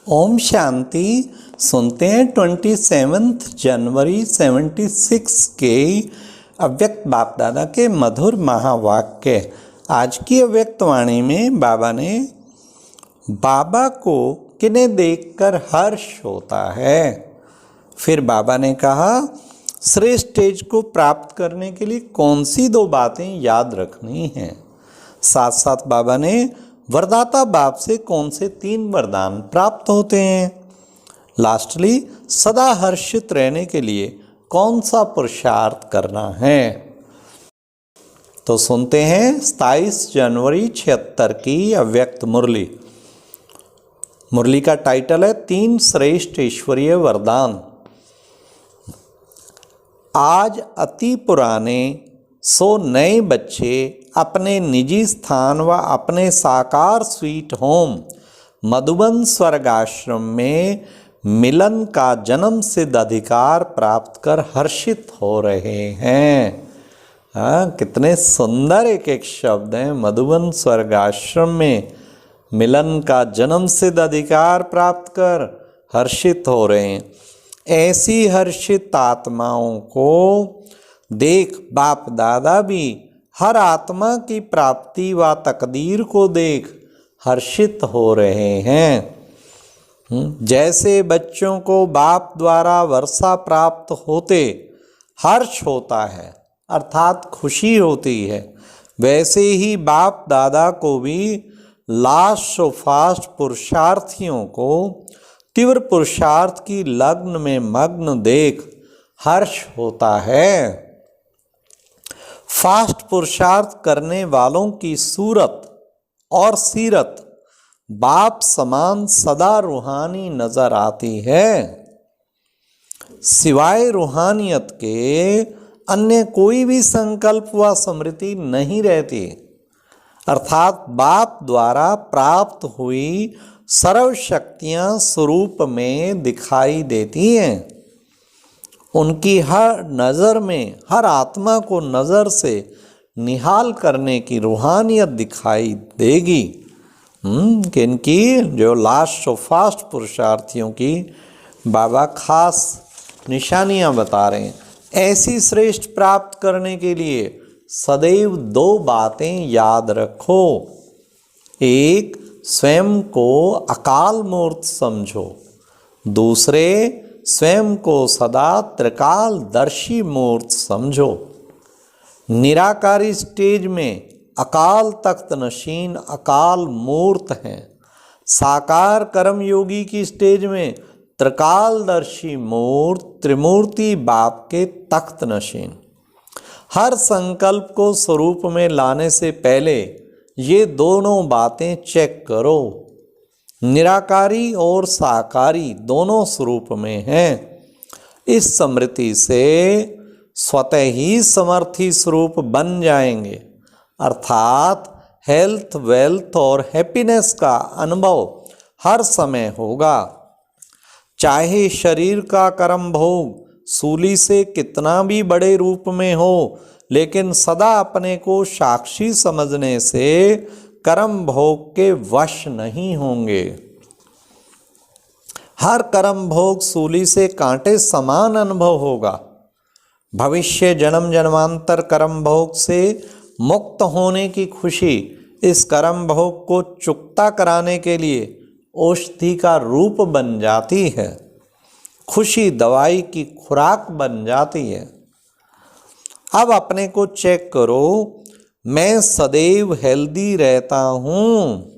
ओम शांति। सुनते हैं 27 जनवरी 76 के अव्यक्त बाप दादा के मधुर महावाक्य। आज की अव्यक्त वाणी में बाबा ने बाबा को किन्हें देखकर हर्ष होता है। फिर बाबा ने कहा श्रेष्ठ स्टेज को प्राप्त करने के लिए कौन सी दो बातें याद रखनी हैं। साथ साथ बाबा ने वरदाता बाप से कौन से 3 वरदान प्राप्त होते हैं। लास्टली सदा हर्षित रहने के लिए कौन सा पुरुषार्थ करना है। तो सुनते हैं 27 जनवरी 76 की अव्यक्त मुरली। मुरली का टाइटल है 3 श्रेष्ठ ईश्वरीय वरदान। आज अति पुराने सो नए बच्चे अपने निजी स्थान व अपने साकार स्वीट होम मधुबन स्वर्ग आश्रम में मिलन का जन्म सिद्ध अधिकार प्राप्त कर हर्षित हो रहे हैं। कितने सुंदर एक एक शब्द हैं। मधुबन स्वर्ग आश्रम में मिलन का जन्म सिद्ध अधिकार प्राप्त कर हर्षित हो रहे हैं। ऐसी हर्षित आत्माओं को देख बाप दादा भी हर आत्मा की प्राप्ति व तकदीर को देख हर्षित हो रहे हैं। जैसे बच्चों को बाप द्वारा वर्षा प्राप्त होते हर्ष होता है अर्थात खुशी होती है, वैसे ही बाप दादा को भी लास्ट और फास्ट पुरुषार्थियों को तीव्र पुरुषार्थ की लग्न में मग्न देख हर्ष होता है। फास्ट पुरुषार्थ करने वालों की सूरत और सीरत बाप समान सदा रूहानी नजर आती है। सिवाय रूहानियत के अन्य कोई भी संकल्प व स्मृति नहीं रहती, अर्थात बाप द्वारा प्राप्त हुई सर्व शक्तियां स्वरूप में दिखाई देती हैं। उनकी हर नज़र में हर आत्मा को नज़र से निहाल करने की रूहानियत दिखाई देगी। कि इनकी जो लास्ट और फास्ट पुरुषार्थियों की बाबा खास निशानियां बता रहे हैं। ऐसी श्रेष्ठ प्राप्त करने के लिए सदैव 2 बातें याद रखो। एक, स्वयं को अकाल मूर्त समझो। दूसरे, स्वयं को सदा त्रिकालदर्शी मूर्त समझो। निराकारी स्टेज में अकाल तख्त नशीन अकाल मूर्त हैं। साकार कर्म योगी की स्टेज में त्रिकालदर्शी मूर्त त्रिमूर्ति बाप के तख्त नशीन। हर संकल्प को स्वरूप में लाने से पहले ये दोनों बातें चेक करो। निराकारी और साकारी दोनों स्वरूप में हैं। इस स्मृति से स्वतः ही समर्थी स्वरूप बन जाएंगे, अर्थात हेल्थ वेल्थ और हैप्पीनेस का अनुभव हर समय होगा। चाहे शरीर का कर्म भोग सूली से कितना भी बड़े रूप में हो, लेकिन सदा अपने को साक्षी समझने से कर्म भोग के वश नहीं होंगे। हर कर्म भोग सूली से कांटे समान अनुभव होगा। भविष्य जन्म जन्मांतर कर्म भोग से मुक्त होने की खुशी इस कर्म भोग को चुकता कराने के लिए औषधि का रूप बन जाती है। खुशी दवाई की खुराक बन जाती है। अब अपने को चेक करो, मैं सदैव हेल्दी रहता हूँ।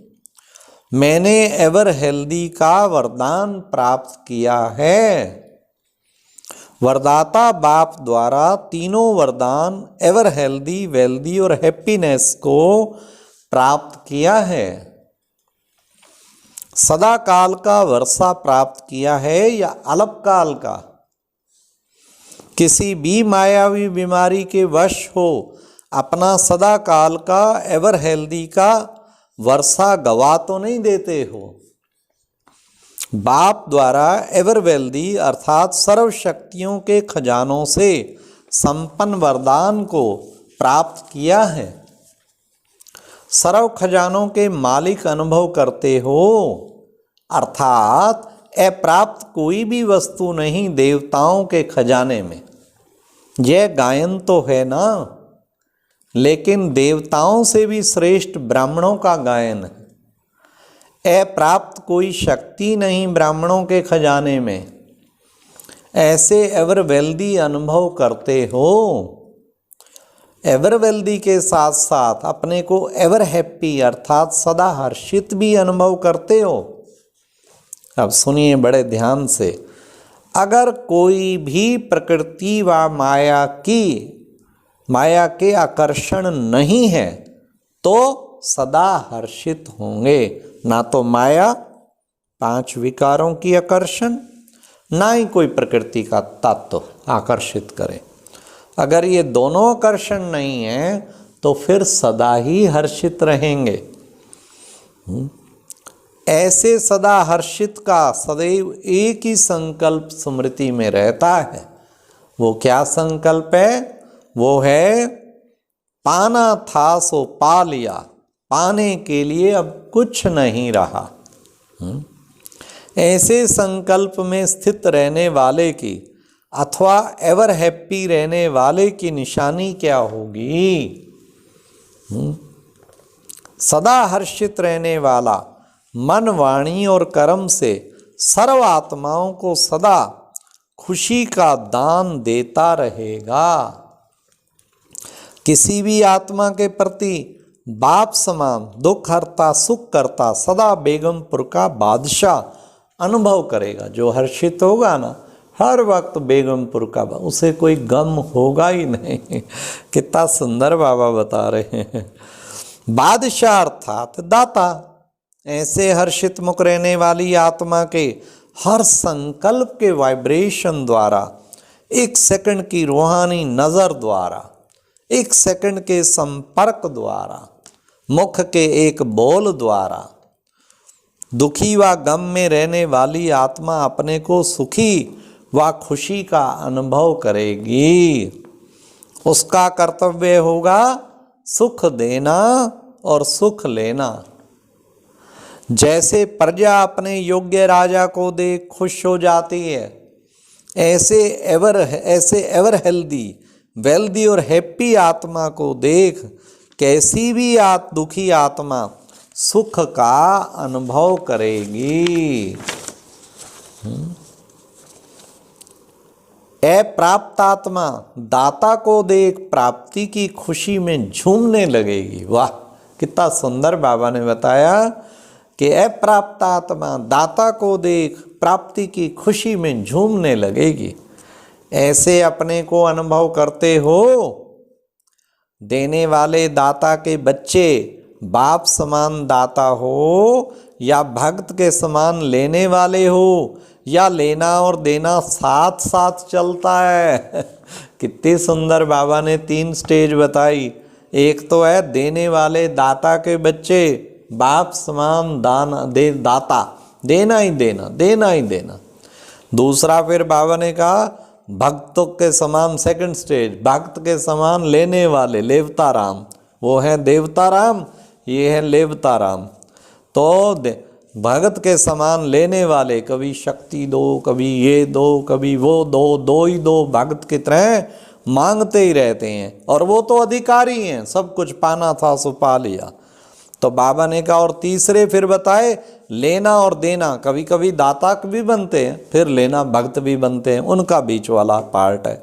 मैंने एवर हेल्दी का वरदान प्राप्त किया है। वरदाता बाप द्वारा तीनों वरदान एवर हेल्दी वेल्दी और हैप्पीनेस को प्राप्त किया है। सदा काल का वर्षा प्राप्त किया है या अल्पकाल का। किसी भी मायावी बीमारी के वश हो अपना सदा काल का एवर हेल्दी का वर्षा गवा तो नहीं देते हो। बाप द्वारा एवर वेल्दी अर्थात सर्व शक्तियों के खजानों से संपन्न वरदान को प्राप्त किया है। सर्व खजानों के मालिक अनुभव करते हो। अर्थात अप्राप्त कोई भी वस्तु नहीं देवताओं के खजाने में। यह गायन तो है ना, लेकिन देवताओं से भी श्रेष्ठ ब्राह्मणों का गायन है। अप्राप्त कोई शक्ति नहीं ब्राह्मणों के खजाने में। ऐसे एवर वेल्दी अनुभव करते हो। एवर वेल्दी के साथ साथ अपने को एवर हैप्पी अर्थात सदा हर्षित भी अनुभव करते हो। अब सुनिए बड़े ध्यान से, अगर कोई भी प्रकृति व माया के आकर्षण नहीं है तो सदा हर्षित होंगे। ना तो माया 5 विकारों की आकर्षण, ना ही कोई प्रकृति का तत्व आकर्षित करे। अगर ये दोनों आकर्षण नहीं है तो फिर सदा ही हर्षित रहेंगे। ऐसे सदा हर्षित का सदैव एक ही संकल्प स्मृति में रहता है। वो क्या संकल्प है? वो है पाना था सो पा लिया, पाने के लिए अब कुछ नहीं रहा। ऐसे संकल्प में स्थित रहने वाले की अथवा एवर हैप्पी रहने वाले की निशानी क्या होगी? सदा हर्षित रहने वाला मन, वाणी और कर्म से सर्व आत्माओं को सदा खुशी का दान देता रहेगा। किसी भी आत्मा के प्रति बाप समान दुख हरता सुख करता सदा बेगमपुर का बादशाह अनुभव करेगा। जो हर्षित होगा ना, हर वक्त बेगमपुर का, उसे कोई गम होगा ही नहीं। कितना सुंदर बाबा बता रहे हैं। बादशाह अर्थात दाता। ऐसे हर्षित मुख रहने वाली आत्मा के हर संकल्प के वाइब्रेशन द्वारा, 1 सेकंड की रूहानी नज़र द्वारा, 1 सेकंड के संपर्क द्वारा, मुख के एक बोल द्वारा दुखी व गम में रहने वाली आत्मा अपने को सुखी व खुशी का अनुभव करेगी। उसका कर्तव्य होगा सुख देना और सुख लेना। जैसे प्रजा अपने योग्य राजा को देख खुश हो जाती है, ऐसे एवर हेल्दी, वेल्दी और हैप्पी आत्मा को देख कैसी भी दुखी आत्मा सुख का अनुभव करेगी। अप्राप्त आत्मा दाता को देख प्राप्ति की खुशी में झूमने लगेगी। वाह, कितना सुंदर बाबा ने बताया कि अप्राप्त आत्मा दाता को देख प्राप्ति की खुशी में झूमने लगेगी। ऐसे अपने को अनुभव करते हो। देने वाले दाता के बच्चे बाप समान दाता हो या भक्त के समान लेने वाले हो, या लेना और देना साथ साथ चलता है। कितनी सुंदर बाबा ने 3 स्टेज बताई। एक तो है देने वाले दाता के बच्चे बाप समान दाता, देना ही देना, देना ही देना। दूसरा फिर बाबा ने कहा भक्तों के समान, सेकंड स्टेज, भक्त के समान लेने वाले लेवता राम, वो है देवता राम, ये है लेवता राम। तो भगत के समान लेने वाले, कभी शक्ति दो, कभी ये दो, कभी वो दो, दो ही दो, भगत की तरह मांगते ही रहते हैं। और वो तो अधिकारी हैं, सब कुछ पाना था सो पा लिया। तो बाबा ने कहा और तीसरे फिर बताए लेना और देना, कभी कभी दाता भी बनते हैं, फिर लेना भक्त भी बनते हैं, उनका बीच वाला पार्ट है।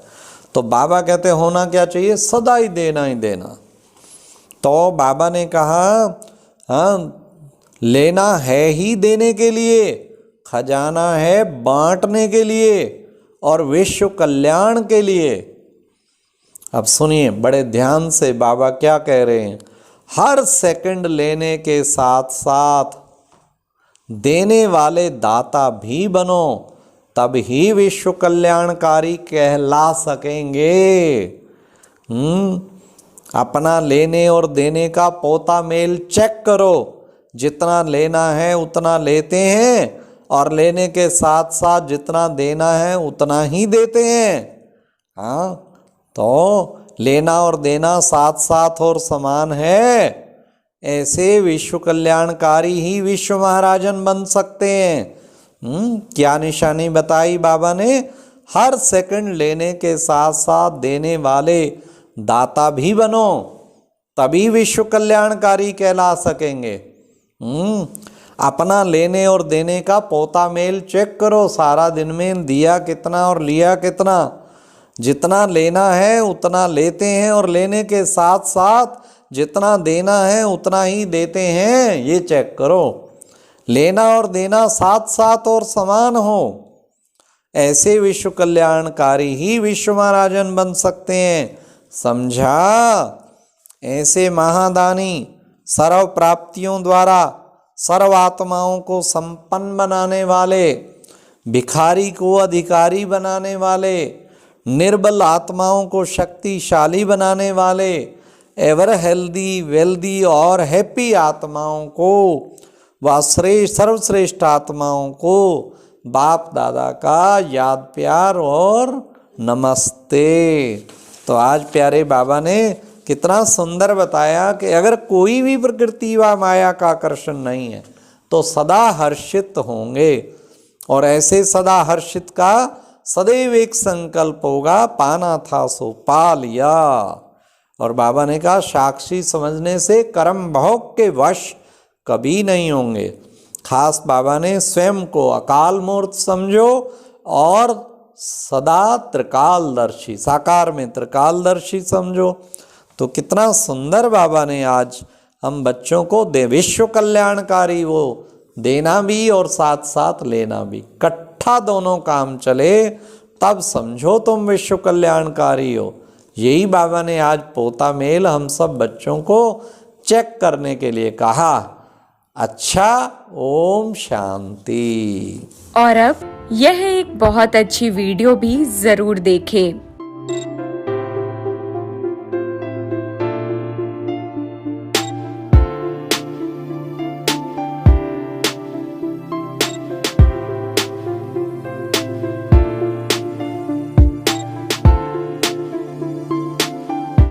तो बाबा कहते होना क्या चाहिए? सदा ही देना। तो बाबा ने कहा हाँ, लेना है ही देने के लिए, खजाना है बांटने के लिए और विश्व कल्याण के लिए। अब सुनिए बड़े ध्यान से बाबा क्या कह रहे हैं। हर सेकंड लेने के साथ साथ देने वाले दाता भी बनो, तब ही विश्व कल्याणकारी कहला सकेंगे। अपना लेने और देने का पोता मेल चेक करो। जितना लेना है उतना लेते हैं और लेने के साथ साथ जितना देना है उतना ही देते हैं। हाँ, तो लेना और देना साथ साथ और समान है, ऐसे विश्व कल्याणकारी ही विश्व महाराजन बन सकते हैं। क्या निशानी बताई बाबा ने? हर सेकंड लेने के साथ साथ देने वाले दाता भी बनो, तभी विश्व कल्याणकारी कहला सकेंगे। अपना लेने और देने का पोता मेल चेक करो, सारा दिन में दिया कितना और लिया कितना। जितना लेना है उतना लेते हैं और लेने के साथ साथ जितना देना है उतना ही देते हैं, ये चेक करो। लेना और देना साथ साथ और समान हो, ऐसे विश्व कल्याणकारी ही विश्व महाराजन बन सकते हैं। समझा? ऐसे महादानी सर्व प्राप्तियों द्वारा सर्व आत्माओं को संपन्न बनाने वाले, भिखारी को अधिकारी बनाने वाले, निर्बल आत्माओं को शक्तिशाली बनाने वाले, एवर हेल्दी वेल्दी और हैप्पी आत्माओं को व सर्वश्रेष्ठ आत्माओं को बाप दादा का याद प्यार और नमस्ते। तो आज प्यारे बाबा ने कितना सुंदर बताया कि अगर कोई भी प्रकृति व माया का आकर्षण नहीं है तो सदा हर्षित होंगे, और ऐसे सदा हर्षित का सदैव एक संकल्प होगा, पाना था सो पा लिया। और बाबा ने कहा साक्षी समझने से कर्म भोग के वश कभी नहीं होंगे। खास बाबा ने स्वयं को अकाल मूर्त समझो और सदा त्रिकालदर्शी, साकार में त्रिकालदर्शी समझो। तो कितना सुंदर बाबा ने आज हम बच्चों को विश्व कल्याणकारी, वो देना भी और साथ साथ लेना भी, इकट्ठा दोनों काम चले तब समझो तुम विश्व कल्याणकारी हो। यही बाबा ने आज पोता मेल हम सब बच्चों को चेक करने के लिए कहा। अच्छा, ओम शांति। और अब यह एक बहुत अच्छी वीडियो भी जरूर देखें।